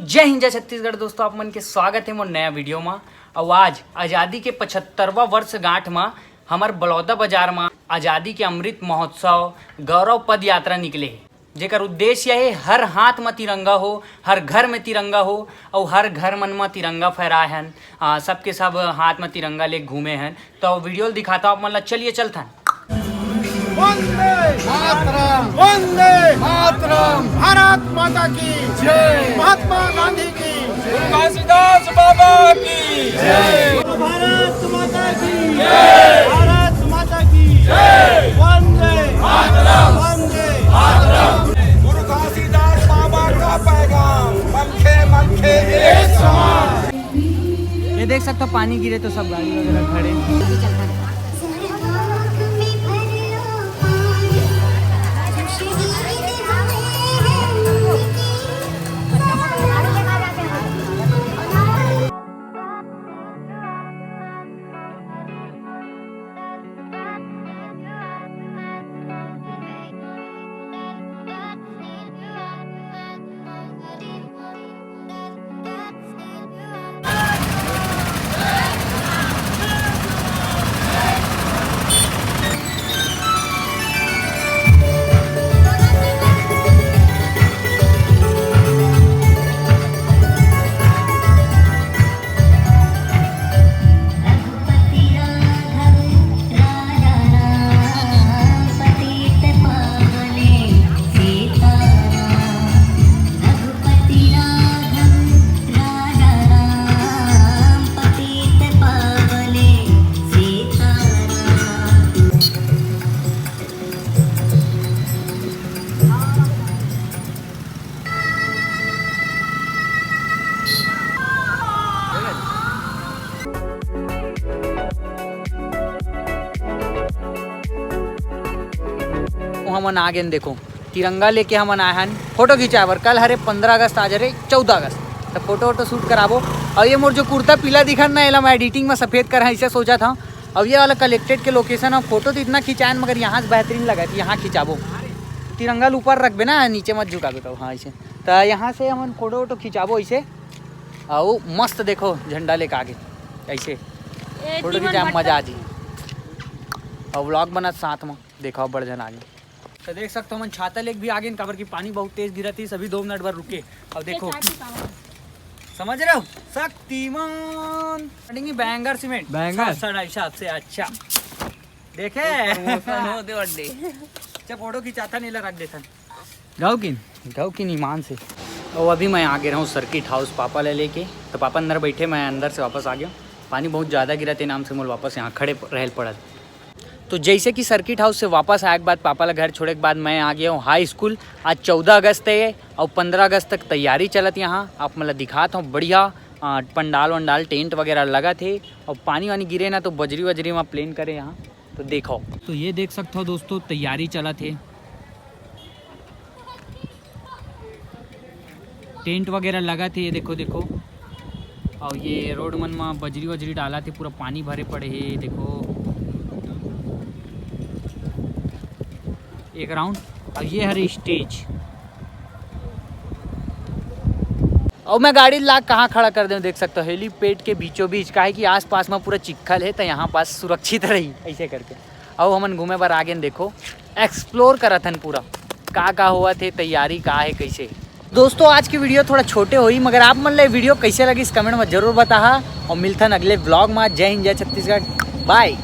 जय हिंद जय छत्तीसगढ़ दोस्तों, आप मन के स्वागत है मोर नया वीडियो में। और आज आज़ादी के 75वां वर्षगांठ में हमार बलौदा बाजार में आज़ादी के अमृत महोत्सव गौरव पद यात्रा निकले है, जेकर उद्देश्य है हर हाथ में तिरंगा हो, हर घर में तिरंगा हो और हर घर मन में तिरंगा फहराए हैं। सबके सब हाथ में तिरंगा ले घूमे हैं। तो वीडियो दिखाता हूँ, मतलब चलिए चलता है। वंदे मातरम, वंदे मातरम, भारत माता की जय, महात्मा गांधी की जय, काशीदास बाबा की जय, भारत माता की जय, भारत माता की जय, वंदे मातरम, वंदे मातरम। गुरु काशीदास बाबा का पैगाम मनखे मनखे एक समान। ये देख सकते हो पानी गिरे तो सब गाड़ी वगैरह खड़े। हमन आ गए, देखो तिरंगा लेके हमन आए हैं। फोटो खिंचावर कल हरे 15 अगस्त आज हरे 14 अगस्त तो फोटो वोटो शूट कराबो। और ये मोर जो कुर्ता पीला दिखन ना, एला मैं एडिटिंग में सफ़ेद कर ऐसे सोचा था। अब ये वाला कलेक्टेड के लोकेशन है, फोटो तो इतना खिंचाएं मगर यहाँ से बेहतरीन लगा थी। यहाँ खिंचाबो, तिरंगा ऊपर रखबे ना, नीचे मत झुकाबे। तो हाँ ऐसे तो यहाँ से हमन फोटो वोटो खिंचाबो ऐसे। और मस्त देखो झंडा लेके आगे ऐसे फोटो खिंचाए मजा आ जी। और व्लॉग बनत साथ में देखो बड़ जन आगे। तो देख सकते हो हम छाता लेके भी आगे, काबर की पानी बहुत तेज गिरा थी। सभी 2 मिनट भर रुके। अब देखो समझ रहे हो, शक्तिमान बैंगर सीमेंट बैंगर हिसाब से। अच्छा देखे अच्छा फोटो खिंचाता नहीं रख देता गाँव की ईमान से। और अभी मैं आगे रहा हूँ सर्किट हाउस पापा ले लेके। तो पापा अंदर बैठे, मैं अंदर से वापस आ गया। पानी बहुत ज़्यादा गिरा थे, नाम से मोल वापस यहाँ खड़े रहल पड़ा। तो जैसे कि सर्किट हाउस से वापस आए के बाद पापा ला घर छोड़े के बाद मैं आ गया हूँ हाई स्कूल। आज 14 अगस्त है और 15 अगस्त तक तैयारी चलत यहाँ। आप मतलब दिखाता हूँ बढ़िया पंडाल वंडाल टेंट वगैरह लगा थे। और पानी वानी गिरे ना तो बजरी वजरी में प्लेन करे यहाँ। तो देखो, तो ये देख सकते हो दोस्तों तैयारी चला थे, टेंट वगैरह लगा थे। ये देखो देखो। और ये रोड मन में बजरी वजरी डाला थे, पूरा पानी भरे पड़े है। देखो एक राउंड। और ये हरे स्टेज। और मैं गाड़ी ला कहाँ खड़ा कर दूँ, देख सकते हो हेलीपैड के बीचों बीच। का है कि आस पास में पूरा चिक्खल है, तो यहाँ पास सुरक्षित रही ऐसे करके। और हमन घूमे बार आगे देखो एक्सप्लोर करत हन पूरा का हुआ थे, तैयारी का है कैसे। दोस्तों आज की वीडियो थोड़ा छोटे हुई, मगर आप मन ले वीडियो कैसे लगी इस कमेंट में जरूर बता। और मिलथन अगले ब्लॉग में। जय हिंद जय छत्तीसगढ़, बाय।